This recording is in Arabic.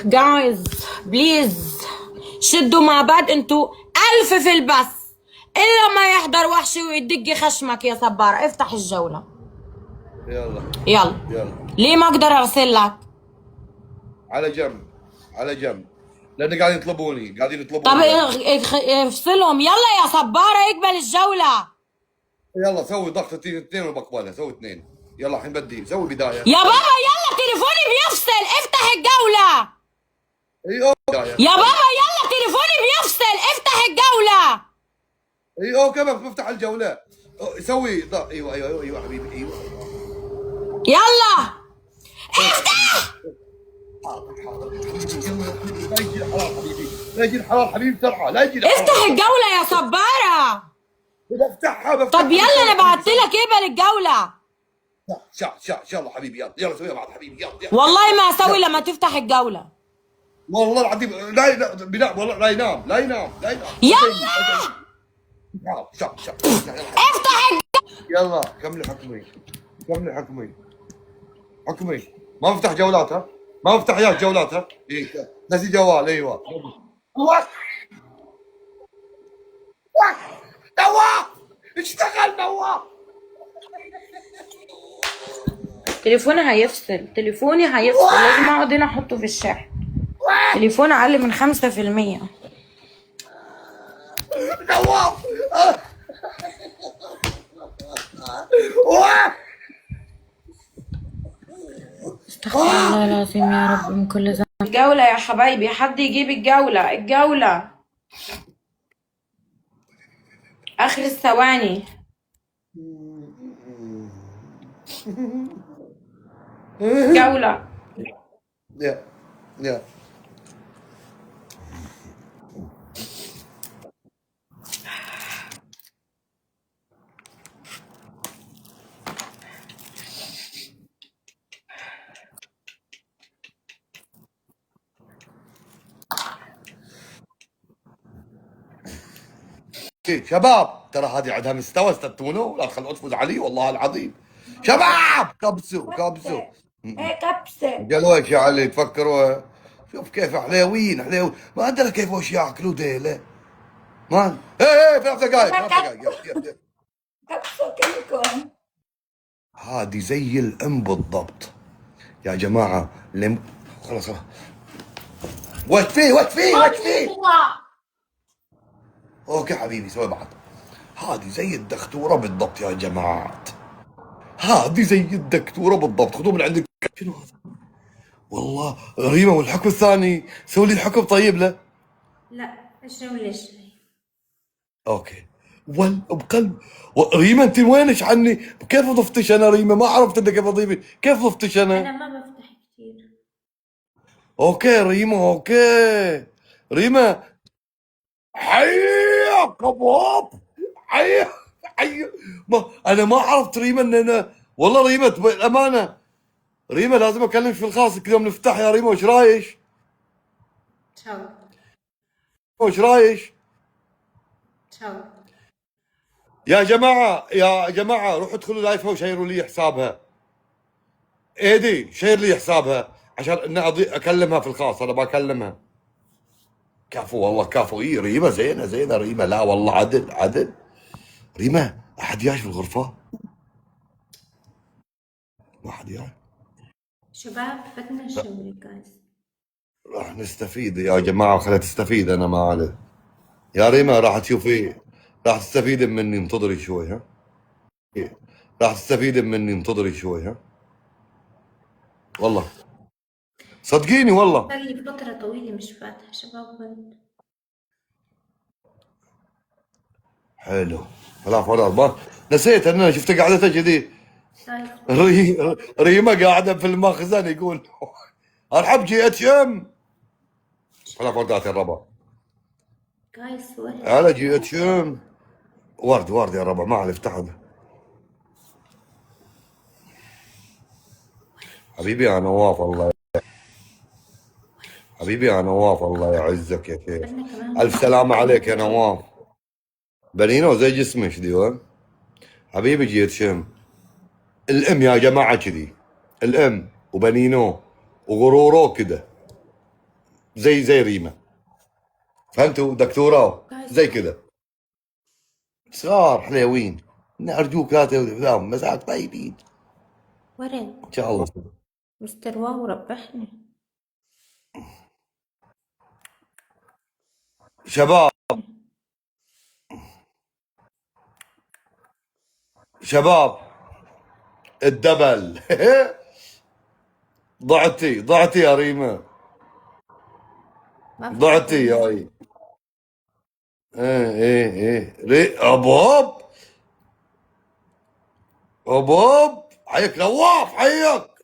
جايز بليز شدوا مع بعض انتوا 1000 في البث الا ما يحضر وحشي ويدق خشمك يا صبارة. افتح الجولة. يلا يلا. يلا ليه ما اقدر ارسل لك؟ على جنب على جنب، لان قاعدين يطلبوني طب يعني. افصلهم. يلا يا صبارة اقبل الجولة. يلا سوي ضغط اثنين وبقبلها، سوي اثنين. يلا الحين بدي سوي بدايه. يا بابا يلا تليفوني بيفصل. افتح الجولة. اي بدايه. يا بابا يلا تليفوني بيفصل. افتح الجولة. اي كمان بفتح الجوله. سوي ايوه ايوه ايوه ايوه حبيبي ايوه. يلا افتح. حاضر حاضر حبيبي يلا لا يجي الحرام حبيبي، لا يجي الحرام حبيبي بسرعه، لا يجي الحرام. افتح الجولة يا صبارة. بفتحها طب يلا انا بعت لك اقبل الجولة. يلا حبيبي يلا يلا سويها بعض حبيبي يلا يلا. والله ما اسوي لما تفتح الجولة. والله العظيم لا بنام والله لا ينام لا ينام لا ينام. يلا افتح يلا كملي حكمي كملي حكمي حكمي. ما بفتح جولات ها، ما بفتح اياك جولات ها. إيه نسي جوال ايوه. نواف اشتغل نواف. تليفوني هيفصل. تليفوني هيفصل. لازم اقعد هنا احطه في الشاحن. تليفون اقل من 5%. نواف استغفر الله العظيم يا رب من كل ذنب. الجولة يا حبايبي، حد يجيب الجولة. الجولة اخر الثواني. جولة. يا يا شباب ترى هذه عندها مستوى استنتونوا، لا تخلوا تفوز علي والله العظيم. شباب كبسوا كبسوا. ايه كبسة. قالوا ايش يا علي تفكروا؟ شوف كيف حليوين حليوين، ما ادري كيف وش ياكلوا ديله. ما ايه 3 دقائق 3 دقائق. كبسة كلكم. هذه زي الام بالضبط يا جماعه. خلاص وش فيه وش فيه وش فيه. اوكي حبيبي سوي بعض. هذه زي الدكتوره بالضبط يا جماعه، هذه زي الدكتوره بالضبط. خذوه من عندك. شنو هذا؟ والله ريما والحكم الثاني سوي لي الحكم طيب له. لا اشرب لي شاي. اوكي بقلب. ريما انت وينش عني؟ كيف ضفتش انا ريما؟ ما عرفت انت كيف اضيفي، كيف ضفتش انا؟ انا ما بفتح كثير. اوكي ريما اوكي ريما حياك بوب حياك حياك. انا ما عرفت ريما ان انا والله ريما بالامانه. ريما لازم اكلمك في الخاص كل يوم نفتح يا ريما. وش رايش؟ تشاو. وش رايش؟ تشاو. يا جماعه روحوا ادخلوا لايفها وشيروا لي حسابها. ايدي شير لي حسابها عشان اكلمها في الخاص. انا بكلمها. كفو والله كفو. اي ريما زينه ريما. لا والله عدل. ريما احد جاي في الغرفه؟ ما حد جاي. شباب بدنا نشوي جايز. راح نستفيد يا جماعه، خليها تستفيد. انا ما علي يا ريما. راح تشوفي راح تستفيد مني. انتظري شوي ها. راح تستفيد مني. انتظري شوي ها. والله صدقيني والله. صار لي فترة طويلة مش فاتحة شباب بنت. حلو خلاص ما نسيت ان انا شفت قعدتها كذي. ريما قاعده في المخزن يقول ارحب جي اتش ام. خلاص وردات يا الربع. جايز ورد. على جي اتش ام. ورد يا الربع. ما علي افتحها. حبيبي يا نواف الله حبيبي يا نواف الله يعزك يا شيخ. الف سلامة عليك يا نواف. بنينو زي جسمك دي. حبيبي جيت شم. الام يا جماعة كذي. الام وبنينو وغرورو كده. زي ريما. فهمتوا دكتوره؟ زي كذا صغار حليوين. ارجوك لا تفهم مساك طيبين ورد ان شاء الله. مستر واو ربحني. شباب شباب الدبل. ضعتي يا ريما، ما في ضعتي يا اي. ايه ابوب حيك نواف حيك.